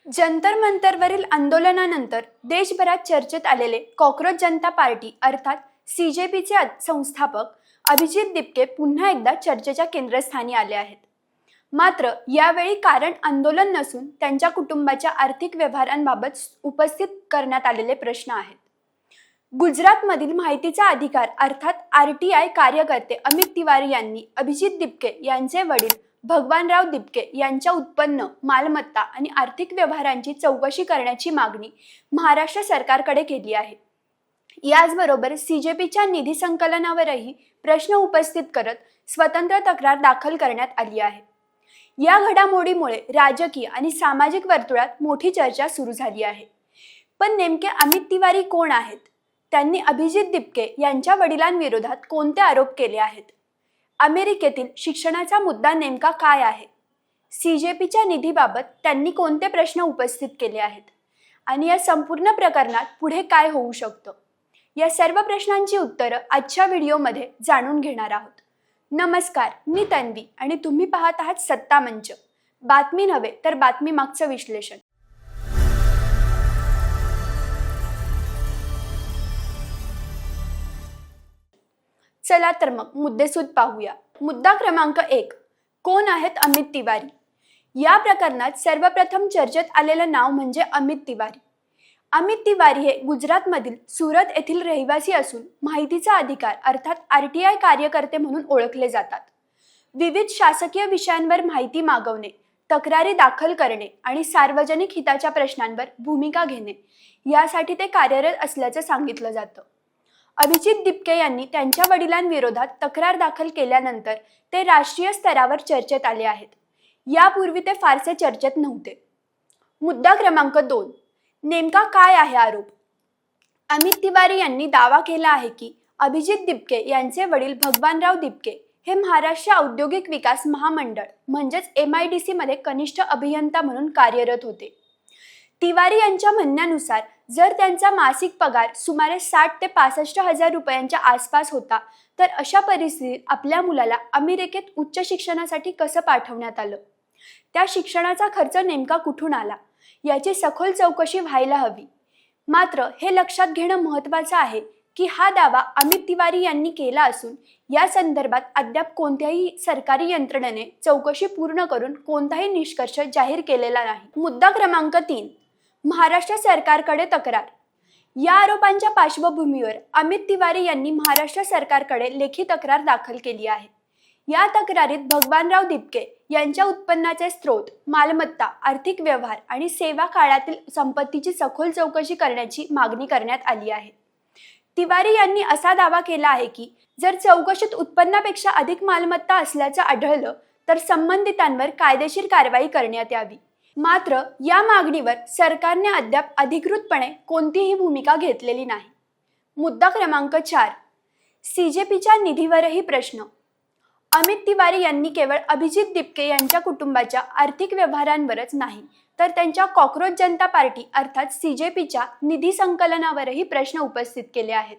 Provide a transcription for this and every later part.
जंतर मंतरवरील आंदोलनानंतर देशभरात चर्चेत आलेले कॉक्रोच जनता पार्टी अर्थात CJPचे संस्थापक अभिजित दिपके पुन्हा एकदा चर्चेच्या केंद्रस्थानी आले आहेत। मात्र यावेळी कारण आंदोलन नसून त्यांच्या कुटुंबाच्या आर्थिक व्यवहारांबाबत उपस्थित करण्यात आलेले प्रश्न आहेत। गुजरातमधील माहितीचा अधिकार अर्थात RTI कार्यकर्ते अमित तिवारी यांनी अभिजित दिपके यांचे वडील भगवानराव दिपके यांच्या उत्पन्न, मालमत्ता आणि आर्थिक व्यवहारांची चौकशी करण्याची मागणी महाराष्ट्र सरकारकडे केली आहे। याचबरोबर CJPच्या निधी संकलनावरही प्रश्न उपस्थित करत स्वतंत्र तक्रार दाखल करण्यात आली आहे। या घडामोडीमुळे राजकीय आणि सामाजिक वर्तुळात मोठी चर्चा सुरू झाली आहे। पण नेमके अमित तिवारी कोण आहेत? त्यांनी अभिजित दिपके यांच्या वडिलांविरोधात कोणते आरोप केले आहेत? अमेरिकेतील शिक्षणाचा मुद्दा नेमका काय आहे? CJPच्या निधीबाबत त्यांनी कोणते प्रश्न उपस्थित केले आहेत? आणि या संपूर्ण प्रकरणात पुढे काय होऊ शकतं? या सर्व प्रश्नांची उत्तरं आजच्या व्हिडिओमध्ये जाणून घेणार आहोत। नमस्कार, मी तन्वी आणि तुम्ही पाहत आहात सत्ता मंच। बातमी नव्हे तर बातमी मागचं विश्लेषण। चला तर मग मुद्देसूद पाहूया। मुद्दा क्रमांक 1, कोण आहेत अमित तिवारी? या प्रकरणात सर्वप्रथम चर्चेत आलेलं नाव म्हणजे अमित तिवारी। अमित तिवारी हे गुजरातमधील सुरत येथील रहिवासी असून माहितीचा अधिकार अर्थात RTI कार्यकर्ते म्हणून ओळखले जातात। विविध शासकीय विषयांवर माहिती मागवणे, तक्रारी दाखल करणे आणि सार्वजनिक हिताच्या प्रश्नांवर भूमिका घेणे यासाठी ते कार्यरत असल्याचं सांगितलं जातं। अभिजित दिपके यांनी त्यांच्या वडिलांविरोधात तक्रार दाखल केल्यानंतर ते राष्ट्रीय स्तरावर चर्चेत आले आहेत। यापूर्वी ते फारसे चर्चेत नव्हते। मुद्दा क्रमांक 2, नेमका काय आहे आरोप? अमित तिवारी यांनी दावा केला आहे की अभिजित दिपके यांचे वडील भगवानराव दिपके हे महाराष्ट्र औद्योगिक विकास महामंडळ म्हणजेच MIDC मध्ये कनिष्ठ अभियंता म्हणून कार्यरत होते। तिवारी यांच्या म्हणण्यानुसार जर त्यांचा मासिक पगार सुमारे 60 ते 65 हजार रुपयांच्या आसपास होता तर अशा परिस्थितीत आपल्या मुलाला अमेरिकेत उच्च शिक्षणासाठी कसं पाठवण्यात आलं? त्या शिक्षणाचा खर्च नेमका कुठून आला याची सखोल चौकशी व्हायला हवी। मात्र हे लक्षात घेणं महत्त्वाचं आहे की हा दावा अमित तिवारी यांनी केला असून या संदर्भात अद्याप कोणत्याही सरकारी यंत्रणेने चौकशी पूर्ण करून कोणताही निष्कर्ष जाहीर केलेला नाही। मुद्दा क्रमांक 3, महाराष्ट्र सरकारकडे तक्रार। या आरोपांच्या पार्श्वभूमीवर अमित तिवारी यांनी महाराष्ट्र सरकारकडे लेखी तक्रार दाखल केली आहे। या तक्रारीत भगवानराव दिपके यांच्या उत्पन्नाचे स्रोत, मालमत्ता, आर्थिक व्यवहार आणि सेवा काळातील संपत्तीची सखोल चौकशी करण्याची मागणी करण्यात आली आहे। तिवारी यांनी असा दावा केला आहे की जर चौकशीत उत्पन्नापेक्षा अधिक मालमत्ता असल्याचं आढळलं तर संबंधितांवर कायदेशीर कारवाई करण्यात यावी। मात्र या मागणीवर सरकारने अद्याप अधिकृतपणे कोणतीही भूमिका घेतलेली नाही। मुद्दा क्रमांक 4, CJPच्या निधीवरही प्रश्न। अमित तिवारी यांनी केवळ अभिजित दिपके यांच्या कुटुंबाच्या आर्थिक व्यवहारांवरच नाही तर त्यांच्या कॉक्रोच जनता पार्टी अर्थात CJPच्या निधी संकलनावरही प्रश्न उपस्थित केले आहेत।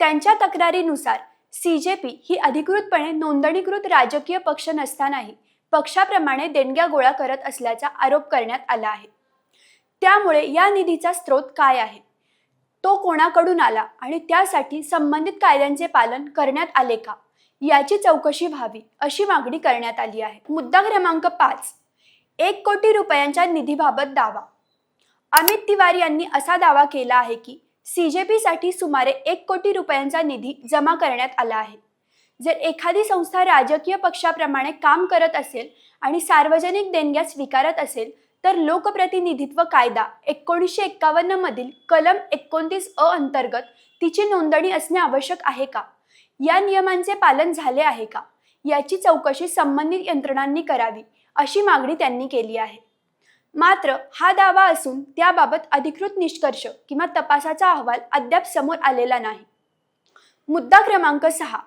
त्यांच्या तक्रारीनुसार CJP ही अधिकृतपणे नोंदणीकृत राजकीय पक्ष नसतानाही पक्षाप्रमाणे देणग्या गोळा करत असल्याचा आरोप करण्यात आला आहे। त्यामुळे या निधीचा स्रोत काय आहे, तो कोणाकडून आला आणि त्यासाठी संबंधित कायद्यांचे पालन करण्यात आले का याची चौकशी व्हावी अशी मागणी करण्यात आली आहे। मुद्दा क्रमांक 5, 1 कोटी रुपयांच्या निधीबाबत दावा। अमित तिवारी यांनी असा दावा केला आहे की CJPसाठी सुमारे 1 कोटी रुपयांचा निधी जमा करण्यात आला आहे। जर एखादी संस्था राजकीय पक्षाप्रमाणे काम करत असेल आणि सार्वजनिक देणग्या स्वीकारत असेल तर लोकप्रतिनिधित्व कायदा 1951 मधील कलम 29A अंतर्गत तिची नोंदणी असणे आवश्यक आहे का? या नियमांचे पालन झाले आहे का याची चौकशी संबंधित यंत्रणांनी करावी अशी मागणी त्यांनी केली आहे। मात्र हा दावा असून त्याबाबत अधिकृत निष्कर्ष किंवा तपासाचा अहवाल अद्याप समोर आलेला नाही। मुद्दा क्रमांक 6,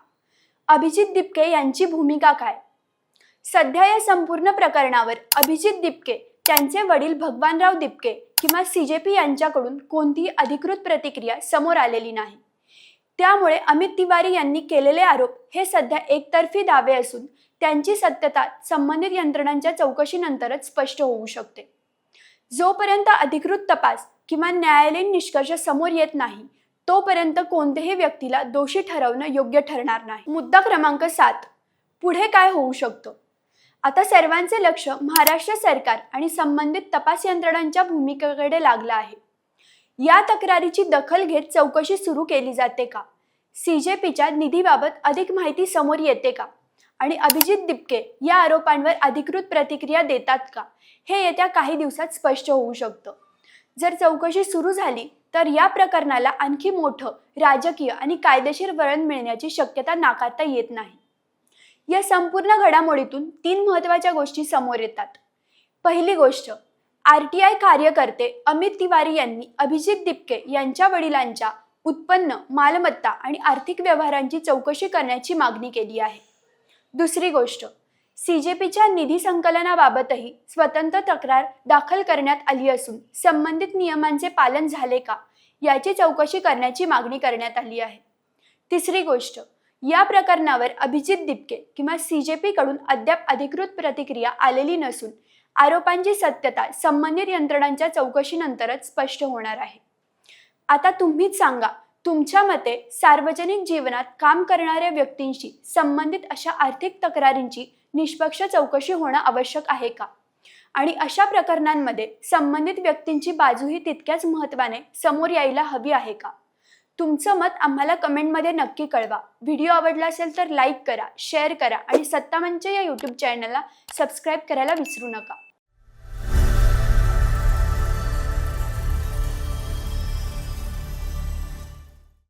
अभिजित दिपके यांची भूमिका काय? सध्या या संपूर्ण प्रकरणावर अभिजित दिपके, त्यांचे वडील भगवानराव दिपके किंवा CJP यांच्याकडून कोणतीही अधिकृत प्रतिक्रिया समोर आलेली नाही। त्यामुळे अमित तिवारी यांनी केलेले आरोप हे सध्या एकतर्फी दावे असून त्यांची सत्यता संबंधित यंत्रणांच्या चौकशीनंतरच स्पष्ट होऊ शकते। जोपर्यंत अधिकृत तपास किंवा न्यायालयीन निष्कर्ष समोर येत नाही तोपर्यंत कोणत्याही व्यक्तीला दोषी ठरवणं योग्य ठरणार नाही। मुद्दा क्रमांक 7, पुढे काय होऊ शकतं? आता सर्वांचे लक्ष महाराष्ट्र सरकार आणि संबंधित तपास यंत्रणांच्या भूमिकेकडे लागलं आहे। या तक्रारीची दखल घेत चौकशी सुरू केली जाते का? CJPच्या निधीबाबत अधिक माहिती समोर येते का? आणि अभिजित दिपके या आरोपांवर अधिकृत प्रतिक्रिया देतात का? हे येत्या काही दिवसात स्पष्ट होऊ शकतं। जर चौकशी सुरू झाली तर या प्रकरणाला आणखी मोठं राजकीय आणि कायदेशीर वळण मिळण्याची शक्यता नाकारता येत नाही। या संपूर्ण घडामोडीतून 3 महत्त्वाच्या गोष्टी समोर येतात। पहिली गोष्ट, RTI कार्यकर्ते अमित तिवारी यांनी अभिजित दिपके यांच्या वडिलांच्या उत्पन्न, मालमत्ता आणि आर्थिक व्यवहारांची चौकशी करण्याची मागणी केली आहे। दुसरी गोष्ट, CJPच्या निधी संकलनाबाबतही स्वतंत्र तक्रार दाखल करण्यात आली असून संबंधित नियमांचे पालन झाले का याची चौकशी करण्याची मागणी करण्यात आली आहे। तिसरी गोष्ट, या प्रकरणावर अभिजित दिपके किंवा CJP कडून अद्याप अधिकृत प्रतिक्रिया आलेली नसून आरोपांची सत्यता संबंधित यंत्रणांच्या चौकशीनंतरच स्पष्ट होणार आहे। आता तुम्हीच सांगा, तुमच्या मते सार्वजनिक जीवनात काम करणाऱ्या व्यक्तींशी संबंधित अशा आर्थिक तक्रारींची निष्पक्ष चौकशी होणं आवश्यक आहे का? आणि अशा प्रकरणांमध्ये संबंधित व्यक्तींची बाजूही तितक्याच महत्त्वाने समोर यायला हवी आहे का? तुमचं मत आम्हाला कमेंटमध्ये नक्की कळवा। व्हिडिओ आवडला असेल तर लाईक करा, शेअर करा आणि सत्ता मंच या YouTube चॅनलला सबस्क्राईब करायला विसरू नका।